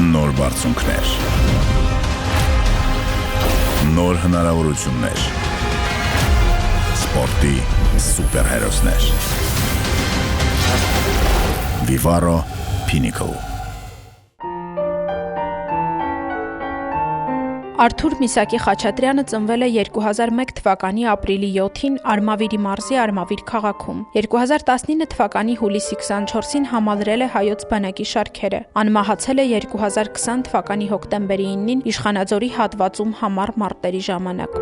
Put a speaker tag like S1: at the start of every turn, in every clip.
S1: Նոր բարձունքներ, նոր հնարավորություններ, սպորտի սուպերհերոսներ։ Vivaro Pinnacle։
S2: Արթուր Միսակի Խաչատրյանը ծնվել է 2001 թվականի ապրիլի 7-ին Արմավիրի մարզի Արմավիր քաղաքում։ 2019 թվականի հուլիսի 24-ին համալրել է հայոց բանակի շարքերը։ Անմահացել է 2020 թվականի հոկտեմբերի 9-ին Իշխանաձորի հատվածում համառ մարտերի ժամանակ։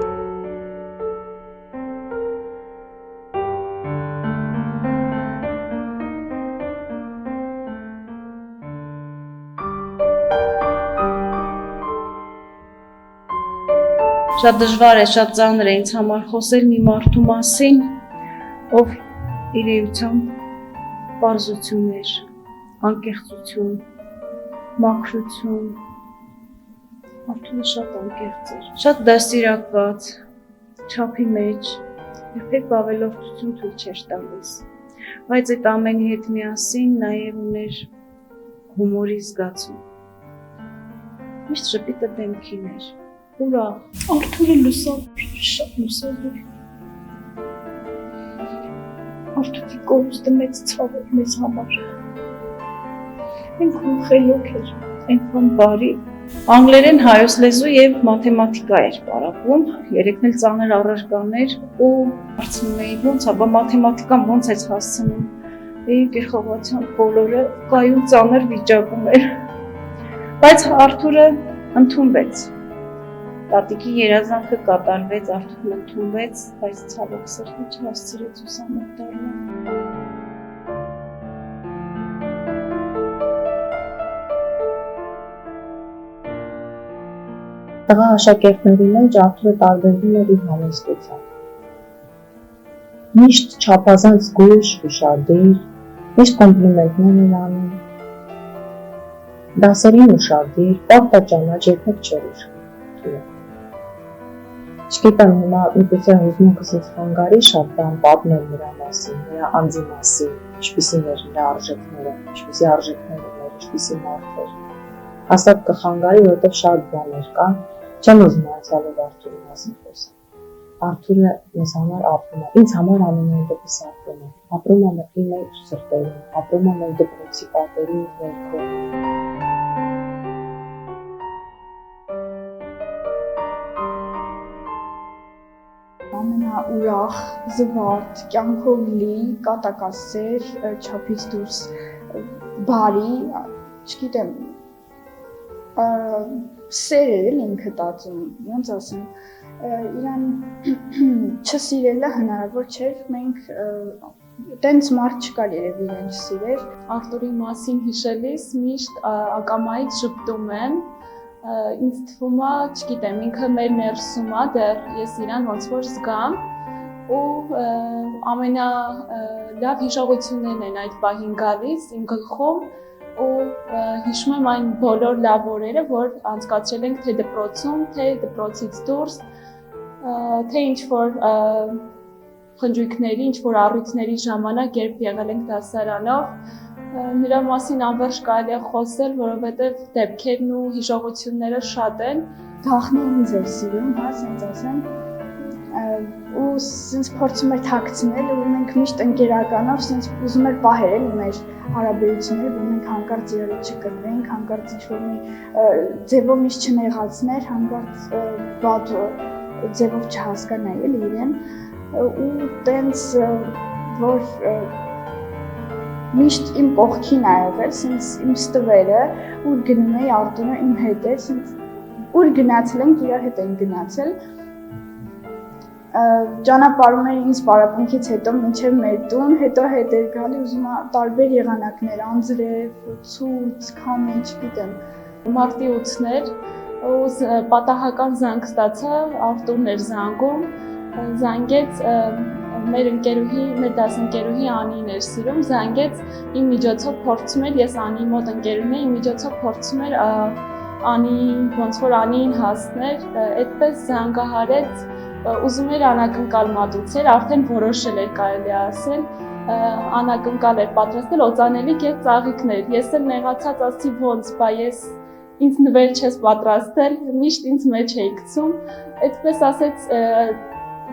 S3: Շատ դժվար է, շատ ծանր է ինձ համար խոսել մի մարդու մասին, ով իր էությամբ պարզություն էր, անկեղծություն, մաքրություն։ Արթուրը շատ անկեղծ էր, շատ դաստիարակված, չափի մեջ, երբեք ավելորդություն թույլ չէր տալիս, բայց այդ ամենի հետ միասին նաև ուներ հումորի զգացում։ Միշտ ժպիտը դեմքին էր։ Ուրախ, Արթուրը լուսավոր, շատ լուսավոր։ Արթուրի կորուստը մեծ ցավ էր մեզ համար։ Այնքան խելոք էր, այնքան բարի։ Անգլերեն, հայոց լեզու եւ մաթեմատիկա էր պարապում, երեքն էլ ծանր առարկաներ ու հարցնում էի ոնց է, բա մաթեմատիկան ոնց է հասցնում։ Գերխաղացան բոլորը կայուն ծանր վիճակում էր։ Բայց Արթուրը ընդունվեց։ Տատիկի երազանքը կատարվեց, Արթուրն ընդունվեց, բայց ցավոք սրտի չհասցրեց ուսանող դառնալ։
S4: Տղա աշակերտների մեջ Արթուրը տարբերվում էր իր համեստությամբ։ Միշտ չափազանց զգույշ, ուշադիր, միշտ կոմպլիմենտներ էր անում։ Դասերին ուշադիր, պարտաճանաչ երբեք չէր ուշադիր։ Չգիտեմ, հիմա միգուցե հուզմունքս ինձ խանգարի շատ բան պատմել նրա մասին, նրա անձի մասին, ինչպիսին էր նրա արժեքները, ինչպիսի արժեքներ ուներ, ինչպիսի մարդ էր։ Հաստատ կխանգարի, որովհետև շատ բաներ կան, չեմ ուզում այցալել Արթուրի մասին խոսել։ Արթուրը մեզ համար ապրում է, ինձ համար ամենայն դեպս ապրում է մեր սրտերում, ապրում է մեր դպրոցի պատերի ներքո։
S5: Ուրախ, զվարթ, կյանքով լի, կատակասեր, չափից դուրս բարի, չգիտեմ, սեր էր էլ ինքը տածում, ոնց ասեմ, իրան չսիրելը հնարավոր չէր, մենք տենց մարդ չկար երևի իրեն չսիրեր։
S6: Արթուրի մասին հիշելիս միշտ ակամայից ժպտում եմ, ինձ թվում է, չգիտեմ, ինքը մեր ներսում է, դեռ ես իրան ոնց որ զգամ ու ամենալավ հիշողություններն են այդ պահին գալիս իմ գլխում ու հիշում եմ այն բոլոր լավ օրերը, որ անցկացրել ենք թե դպրոցում, թե դպրոցից դուրս, թե ինչ-որ խնջույքների, ինչ-որ առիթների ժամանակ, երբ եղել ենք դասարանով, նրա մասին անվերջ կարելի է խոսել, որովհետև դեպքերն ու հիշողությունները շատ են։
S5: Գախնի ինձ էր սիրում, հա, սենց ասեմ, ու սենց փորձում էր թաքցնել, ու մենք միշտ ընկերականով սենց ուզում էր պահել մեր հարաբերությունները, որ մենք հանկարծ իրար չկռվենք, հանկարծ ինչ-որ մի ձևով միշտ չնեղացներ, հանկարծ վատ ձևով չհասկանայի էլ իրեն, ու տենց որ միշտ իմ կողքին ա եղել, սենց իմ ստվերը, ուր գնում էի Արթուրը իմ հետ էր, սենց ուր գնացել ենք, իրար հետ ենք գնացել, ճանապարհում էր ինձ պարապմունքից հետո մինչև մեր տուն, հետո հետ էր գալի, ուզում ա տարբեր եղանակներ, անձրև, ցուրտ, քամի, չգիտեմ։
S6: Մարտի 8-ն էր, ու պատահական զանգ ստացա, Արթուրն էր զանգում, զանգեց մեր ընկերուհի, մեր դասընկերուհի Անին էր սիրում, զանգեց իմ միջոցով փորձում էր, ես Անի մոտ ընկերուհին էի, իմ միջոցով փորձում էր ոնց որ Անիին հասներ, այդպես զանգահարեց, ուզում էր անակնկալ մատուցել, արդեն որոշել էր կարելի ասել, անակնկալ էր պատրաստել օծանելիք եւ ծաղիկներ։ Ես էլ նեղացած ասի ոնց, բա ես ինձ նվեր չես պատրաստել, միշտ ինձ մեջ էի գցում, այդպես ասեց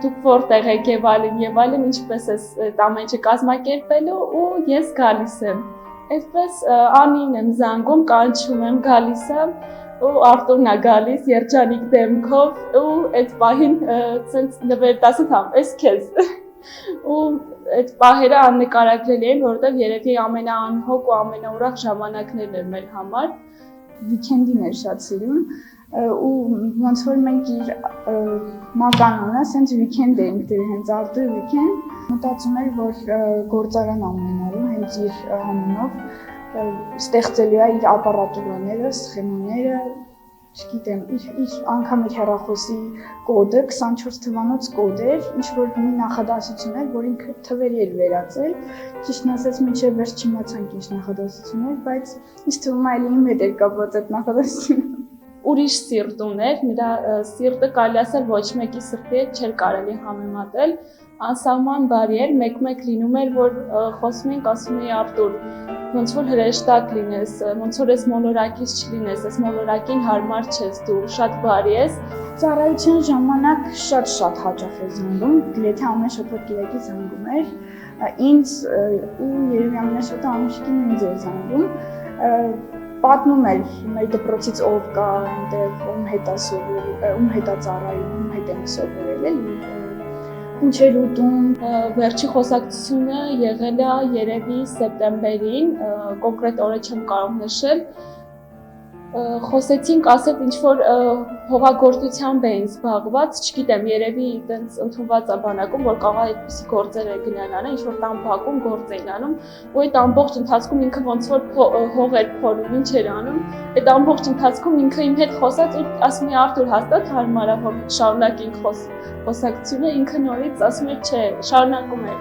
S6: դուք որտեղ եք եւ այլն, ինչպես է այդ ամենը կազմակերպելու ու ես գալիս եմ։ Այդպես Անին եմ զանգում, կանչում եմ, գալիս եմ ու Արտուրն է գալիս երջանիկ դեմքով ու այդ պահին ցենց նվեր տասը թամ, էս քեզ։ Ու այդ պահերը աննկարագրելի են, որովհետեւ երևի ամենաանհոգ ու ամենաուրախ ժամանակներն էր մեր համար։
S5: Վիկենդին էր շատ սիրում ու ոնց որ մենք իր մականոնը սենց վիկենդ էինք դրել, հենց Արտուր վիկենդ, մտածում էր, որ գործարան ունենալու հենց իր անունով ստեղծելու է իր ապարատուրաները, սխեմաները, չգիտեմ, իր անգամ իր հեռախոսի կոդը 24 թվանոց կոդ էր, ինչ որ մի նախադասություն էր, որ ինքը թվերի էր վերածել, ճիշտն ասած մինչև վերջ չիմացանք ինչ նախադասություն էր, բայց ինձ թվում է այլ իմ հետ էր կապված այդ նախադասությունը։
S6: Ուրիշ սիրտ ուներ, նրա սիրտը կարելի ասել ոչ մեկի սիրտի հետ չէր կարելի համեմատել, անսահման բարի էր, մեկ-մեկ լինում էր, որ խոսում ենք, ասում էի Արտուր, ոնց որ հրեշտակ լինես, ոնց որ ես մոլորակից չլինես, ես մոլորակին հարմար չես դու, շատ բարի ես։
S5: Ծառայության ժամանակ շատ հաճախ էր զանգում, գրեթե ամեն շաբաթ կիրակի զանգում էր, ինձ ու երևի ամենաշատը ամիշկին ինձ էր զանգում, պատմում էր մեր դպրոցից ով կա այնտեղ, ում հետ է սովորել, ում հետ է ծառայում, ում հետ եմ սովորել, էլի ինչ էր ուտում։
S6: Վերջի խոսակցությունը եղել է երևի սեպտեմբերին, կոնկրետ օրը չեմ կարող նշել։ Խոսեցինք, ասել ինչ որ հողագործությամբ էին զբաղված, չգիտեմ, երևի այտենց ընդունված է բանակում, որ կարող է այդպիսի գործեր գնան անեն, ինչ որ տան փակում գործ էին անում, ու այդ ամբողջ ընթացքում ինքը ոնց որ հող էր փորում, ինչ էր անում, այդ ամբողջ ընթացքում ինքը իմ հետ խոսած ու ասում է Արտուր հաստատ հարմար է, որ շարունակենք խոսակցությունը, ինքը նորից ասում է չէ, շարունակում է։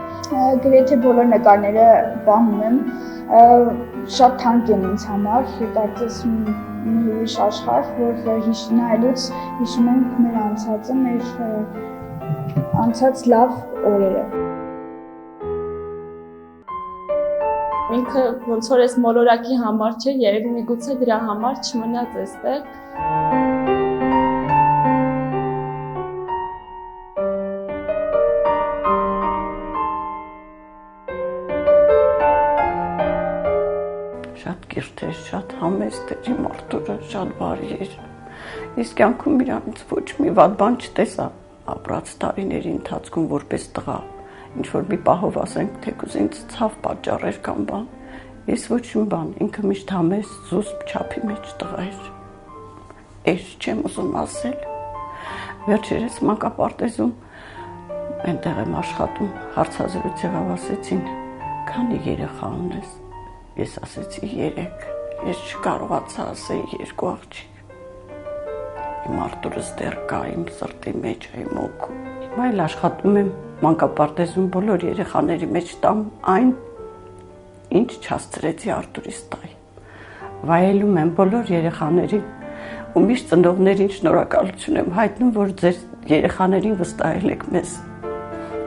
S5: Գրեթե բոլոր նկարները պահում եմ, շատ թանկ են ինձ համար, կարծես մի ուրիշ աշխարհ, որ նայելուց հիշում ենք մեր անցածը, մեր անցած լավ օրերը։
S6: Ինքը ոնց որ էս մոլորակի համար չէ, երևի միգուցե դրա համար չմնաց այստեղ։
S7: Շատ կիրթ էր, շատ համեստ էր, իմ Արտուրը շատ բարի էր։ Իսկ կյանքում իրանից ոչ մի վատ բան չտեսա ապրած տարիների ընթացքում որպես տղա, ինչ որ մի պահով ասենք, թեկուզ ինձ ցավ պատճառեր կամ բան, ես ոչ մի բան, ինքը միշտ համեստ, զուսպ չափի մեջ տղա էր։ Էս չեմ ուզում ասել։ Վերջերս մանկապարտեզում այնտեղ եմ աշխատում, հարցազրույց եղավ, ասեցին, քանի երեխա ունես։ Ես ասեցի 3, ես չկարողացա ասել 2 աղջիկ։ Իմ Արտուրս դեռ կա իմ սրտի մեջ, իմ օգու։ Հիմա էլ աշխատում եմ մանկապարտեզում բոլոր երեխաների մեջ տամ այն, ինչ չհասցրեցի Արտուրիս տալ։ Վայելում եմ բոլոր երեխաներին ու միշտ ծնողներին շնորհակալություն եմ հայտնում, որ ձեր երեխաներին վստահել եք մեզ,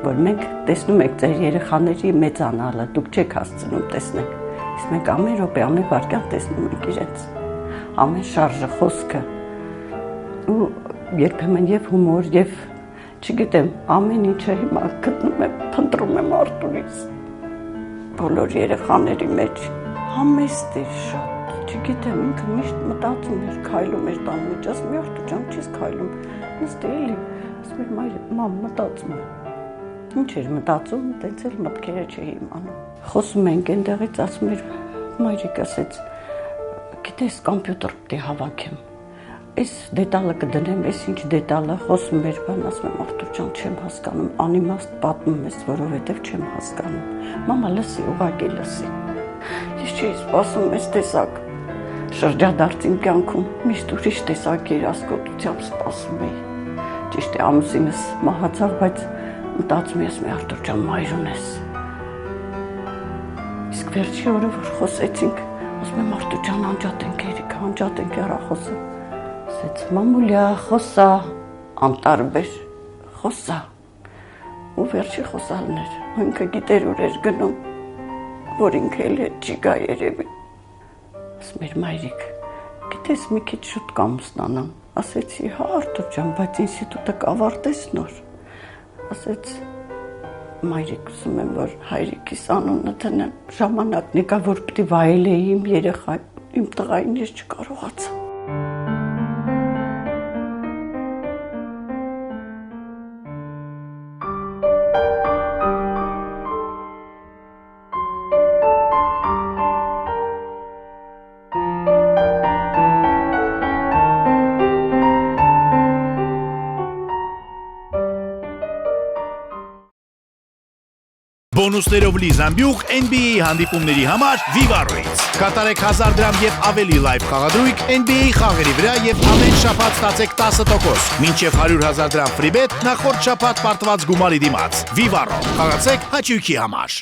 S7: որ մենք տեսնում ենք ձեր երեխաների մեծանալը, դուք չեք հասցնում տեսնել։ Իսկ մենք ամեն րոպե, ամեն վայրկյան տեսնում ենք իրենց, ամեն շարժը, խոսքը ու երբեմն եւ հումոր եւ չգիտեմ, ամեն ինչը հիմա գտնում եմ, փնտրում եմ Արտուրից բոլոր երեխաների մեջ, համեստ էր շատ, չգիտեմ, ինքը միշտ մտածում էր, քայլում էր տան մեջ, ասում էր Արտուր ջան, չես քայլում, նստի էլի, ասում էր մայր, մամ, մտածում եմ։ Ինչ էր մտածում, տենց էլ մտքերը չէի իմանում։ Խոսում ենք այնտեղից, ասում էր մայրիկ ասեց, գիտես կոմպյուտեր պետք է հավաքեմ։ Այս դետալը կդնեմ, այս ինչ դետալը, խոսում էր բան, ասում եմ Արտուր ջան, չեմ հասկանում, անիմաստ պատմում ես, որովհետև չեմ հասկանում։ Մամա լսի, ուղղակի լսի։ Ես չէի սպասում այս տեսակ շրջադարձ իմ կյանքում, միշտ ուրիշ տեսակ երազկոտությամբ սպասում էի։ Ճիշտ է, ամուսինս մահացավ, բայց մտածում ես մի Արտուր ջան, մայր ունես։ Իսկ վերջի օրը որ խոսեցինք, ասում եմ Արտուր ջան, անջատենք երիքը, անջատենք հեռախոսը։ Ասեց մամուլյա, խոսա, անտարբեր, խոսա։ Ու վերջի խոսալն էր, ինքը գիտեր ուր էր գնում, որ ինքը էլ չի գա երևի։ Ասում էր մայրիկ, գիտես քեզ մի քիչ շուտ կամուսնանամ։ Ասեցի, հա Արտուր ջան, բայց ինստիտուտը կավարտես նոր։ Ասեց, մայրիկ ուզում եմ, որ հայրիկիս անունը դնեմ։ Ժամանակն եկա, որ պիտի վայելեի իմ երեխային, իմ տղային ես չկարողացա։
S1: Բոնուսներով լի զամբյուղ NBA հանդիպումների համար Vivaro-ից։ Կատարեք 1000 դրամ եւ ավելի լայվ խաղադրույք NBA խաղերի վրա եւ ամեն շաբաթ ստացեք 10%, մինչեւ 100,000 դրամ ֆրիբեթ նախորդ շաբաթ պարտված գումարի դիմաց։ Vivaro, խաղացեք հաճույքի համար։